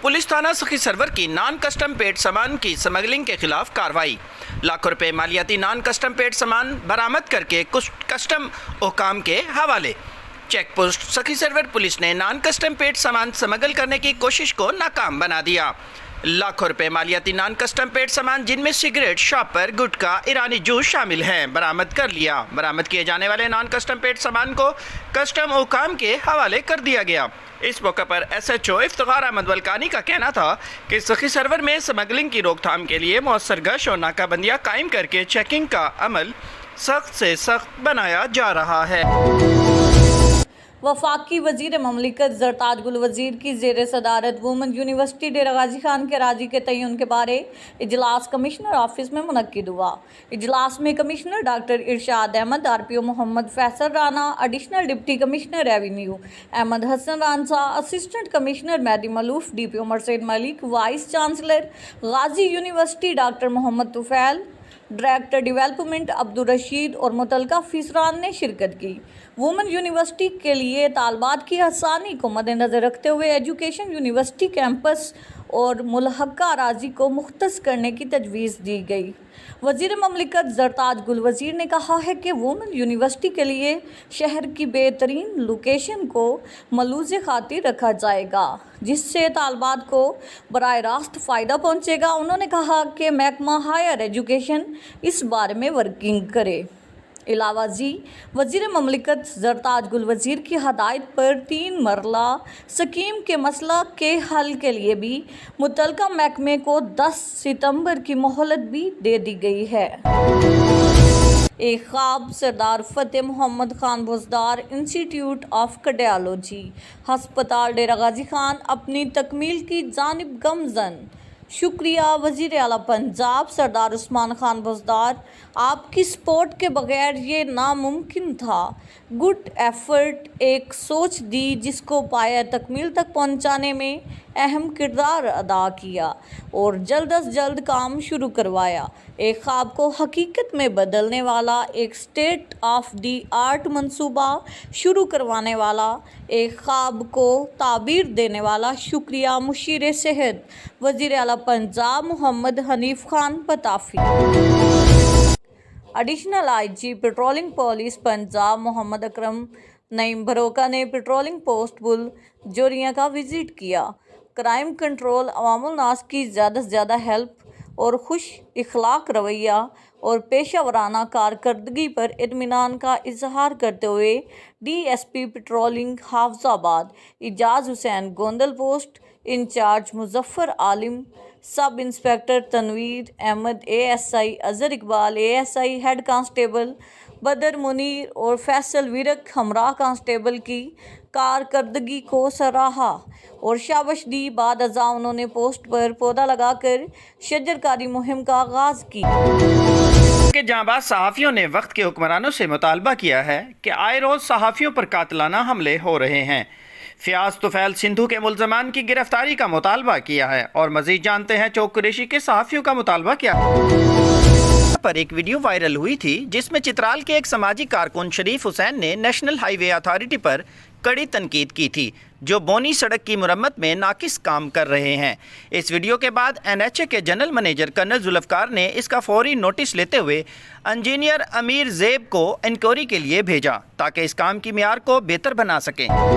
Police थाना सखी server की नॉन कस्टम पेड सामान की स्मगलिंग के खिलाफ कार्रवाई। लाखों रुपए मालियाती नॉन कस्टम पेड सामान बरामद करके कुछ कस्टम हुकाम के हवाले। चेक पोस्ट सखी सरवर पुलिस ने नॉन कस्टम पेड सामान स्मगल करने की कोशिश को नाकाम बना दिया। लाखों रुपए मालियाती नॉन कस्टम पेड सामान जिनमें सिगरेट, शॉपर, गुटखा, ईरानी जूस शामिल हैं बरामद कर लिया। बरामद किए जाने वाले नॉन कस्टम पेड सामान को कस्टम हुकाम के हवाले कर दिया गया। इस मौके पर SHO इफ्तिखार अहमद वलकानी का कहना था कि सखी सरवर में स्मगलिंग की रोकथाम के लिए मौसर गश और नाकाबंदियाँ कायम करके चेकिंग का अमल सख्त से सख्त बनाया जा रहा है। वफाकी वजीर ममलिकत ज़रताज गुल वज़ीर की ज़ेर सदारत वुमेन यूनिवर्सिटी डेरा गाजी खान के राजी के तयन के बारे इजलास कमिश्नर ऑफिस में मुनक्किद हुआ। इजलास में commissioner doctor Irshad Ahmad, RPO Muhammad Faisal Rana, additional deputy commissioner revenue Ahmad Hasan रानसा, असिस्टेंट कमिश्नर मेहदी मलूफ, DPO मरसेद Malik, vice chancellor Ghazi university doctor Muhammad Tufail, director development Abdul Rashid और मुतलका अफसरान ने शिरकत की। वुमेन यूनिवर्सिटी के लिए तालबात की आसानी को मद्देनज़र रखते हुए एजुकेशन यूनिवर्सिटी कैंपस और मुल्हका अराजी को मुख्तस करने की तजवीज़ दी गई। वज़ीर ममलिकत ज़रताज गुल वज़ीर ने कहा है कि वुमेन यूनिवर्सिटी के लिए शहर की बेहतरीन लोकेशन को मलूज़ खातिर रखा जाएगा, जिससे तालबात को बराह रास्त फ़ायदा पहुँचेगा। उन्होंने कहा कि महकमा हायर एजुकेशन इस बारे में वर्किंग करे। इलावा वज़ीर ममलिकत ज़रताज गुल वज़ीर की हदायत पर 3 मरला स्कीम के मसला के हल के लिए भी मुतलका महकमे को 10 सितंबर की मोहलत भी दे दी गई है। एक ख्वाब Sardar Fateh Muhammad Khan Buzdar institute of cardiology हस्पताल डेरा गाजी खान अपनी तकमील की जानिब गमज़न। शुक्रिया वज़ीर आला पंजाब सरदार उस्मान खान बुज़दार, आपकी सपोर्ट के बगैर ये नामुमकिन था। गुड एफर्ट एक सोच दी जिसको पाया तकमील तक पहुंचाने में अहम किरदार अदा किया और जल्द अज जल्द काम शुरू करवाया। एक ख्वाब को हकीकत में बदलने वाला, एक स्टेट ऑफ दी आर्ट मंसूबा शुरू करवाने वाला, एक ख्वाब को ताबीर देने वाला। शुक्रिया मुशीर सेहत वज़ीर आला पंजाब मोहम्मद हनीफ खान पताफी। Additional IG patrolling police Punjab Muhammad Akram Naeem भरोका ने पेट्रोलिंग पोस्ट बुल जोरिया का विज़िट किया। क्राइम कंट्रोल, अवामुल नास की ज़्यादा से ज़्यादा हेल्प और खुश इखलाक रवैया और पेशा वराना कारकर्दगी पर इत्मीनान का इजहार करते हुए DSP patrolling Hafizabad Ijaz Hussain Gondal, post incharge Muzaffar Alim, sub inspector Tanveer Ahmad, ASI Azhar Iqbal, ASI head constable Badar Munir और फैसल विरक हमरा कांस्टेबल की कारकर्दगी को सराहा और शाबाश दी। बाद अज़ा उन्होंने पोस्ट पर पौधा लगाकर शजरकारी मुहिम का आगाज़ की। के जांबाज सहाफ़ियों ने वक्त के हुक्मरानों से मुतालबा किया है कि आए रोज़ सहाफ़ियों पर कातिलाना हमले हो रहे हैं। फ़ियाज़ तुफ़ैल सिंधु के मुल्ज़मान की गिरफ्तारी का मुतालबा किया है और मज़ीद जानते हैं चौक कुरैशी के सहाफ़ियों का मुतालबा क्या है। पर एक वीडियो वायरल हुई थी जिसमें चित्राल के एक समाजी कारकुन शरीफ हुसैन ने नेशनल हाईवे अथॉरिटी पर कड़ी तनकीद की थी, जो बोनी सड़क की मुरम्मत में नाकिस काम कर रहे हैं। इस वीडियो के बाद NHA के जनरल मैनेजर कर्नल जुल्फ़कार ने इसका फौरी नोटिस लेते हुए इंजीनियर अमीर ज़ेब को इंक्वायरी के लिए भेजा ताकि इस काम की मियार को बेहतर बना सकें।